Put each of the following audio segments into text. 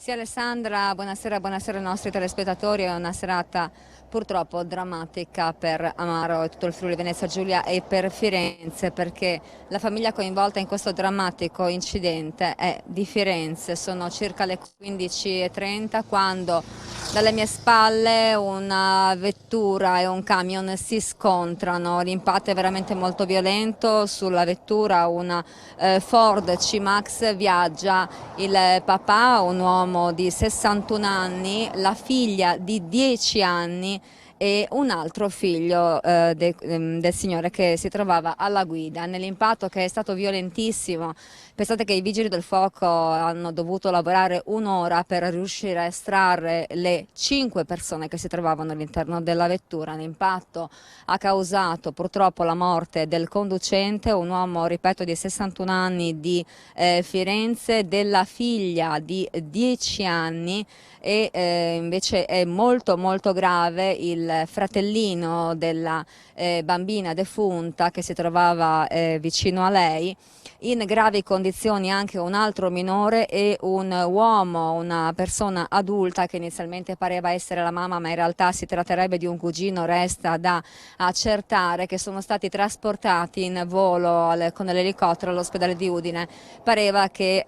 Sì, Alessandra, buonasera ai nostri telespettatori. È una serata purtroppo drammatica per Amaro e tutto il Friuli Venezia Giulia e per Firenze, perché la famiglia coinvolta in questo drammatico incidente è di Firenze. Sono circa le 15:30 quando dalle mie spalle una vettura e un camion si scontrano. L'impatto è veramente molto violento. Sulla vettura una Ford C-Max, viaggia il papà, un uomo di 61 anni, la figlia di 10 anni e un altro figlio del signore che si trovava alla guida. Nell'impatto, che è stato violentissimo, pensate che i vigili del fuoco hanno dovuto lavorare un'ora per riuscire a estrarre le 5 persone che si trovavano all'interno della vettura. L'impatto ha causato purtroppo la morte del conducente, un uomo, ripeto, di 61 anni di Firenze, della figlia di 10 anni e invece è molto grave il fratellino della bambina defunta che si trovava vicino a lei. In gravi condizioni anche un altro minore e un uomo, una persona adulta che inizialmente pareva essere la mamma, ma in realtà si tratterebbe di un cugino, resta da accertare, che sono stati trasportati in volo con l'elicottero all'ospedale di Udine. Pareva che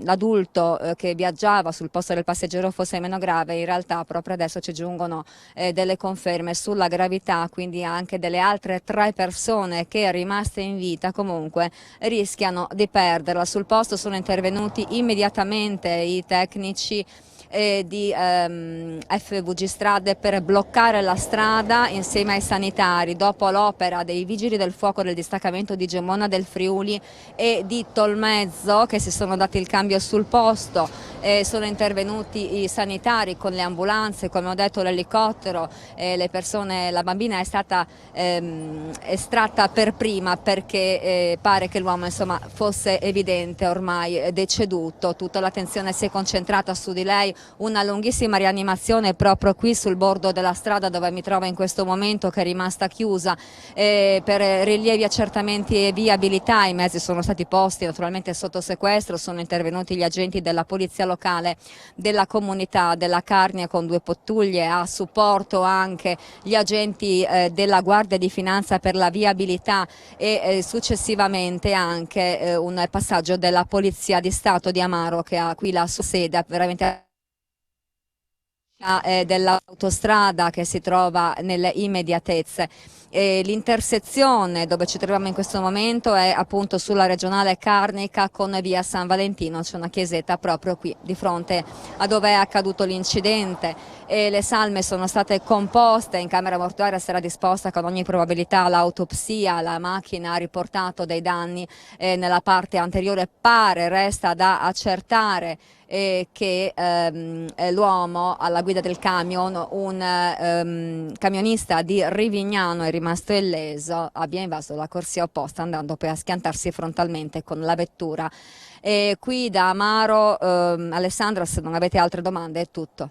l'adulto che viaggiava sul posto del passeggero fosse meno grave. In realtà proprio adesso ci giungono delle conferme sulla gravità, quindi anche delle altre 3 persone che, rimaste in vita, comunque rischiano di perderla. Sul posto sono intervenuti immediatamente i tecnici di FVG Strade per bloccare la strada insieme ai sanitari, dopo l'opera dei vigili del fuoco del distaccamento di Gemona del Friuli e di Tolmezzo, che si sono dati il cambio sul posto. Sono intervenuti i sanitari con le ambulanze, come ho detto l'elicottero. La bambina è stata estratta per prima, perché pare che l'uomo, insomma, fosse evidente ormai deceduto. Tutta l'attenzione si è concentrata su di lei. Una lunghissima rianimazione proprio qui sul bordo della strada dove mi trovo in questo momento, che è rimasta chiusa per rilievi, accertamenti e viabilità. I mezzi sono stati posti naturalmente sotto sequestro, sono intervenuti gli agenti della polizia locale, della comunità della Carnia con 2 pattuglie, a supporto anche gli agenti della Guardia di Finanza per la viabilità e successivamente anche un passaggio della Polizia di Stato di Amaro, che ha qui la sua sede veramente dell'autostrada che si trova nelle immediatezze. L'intersezione dove ci troviamo in questo momento è appunto sulla regionale Carnica con via San Valentino. C'è una chiesetta proprio qui di fronte a dove è accaduto l'incidente. Le salme sono state composte, in camera mortuaria sarà disposta con ogni probabilità l'autopsia. La macchina ha riportato dei danni nella parte anteriore. Resta da accertare che l'uomo alla guida del camion, un camionista di Rivignano, è rimasto illeso, abbia invaso la corsia opposta andando poi a schiantarsi frontalmente con la vettura. Qui da Amaro, Alessandra, se non avete altre domande è tutto.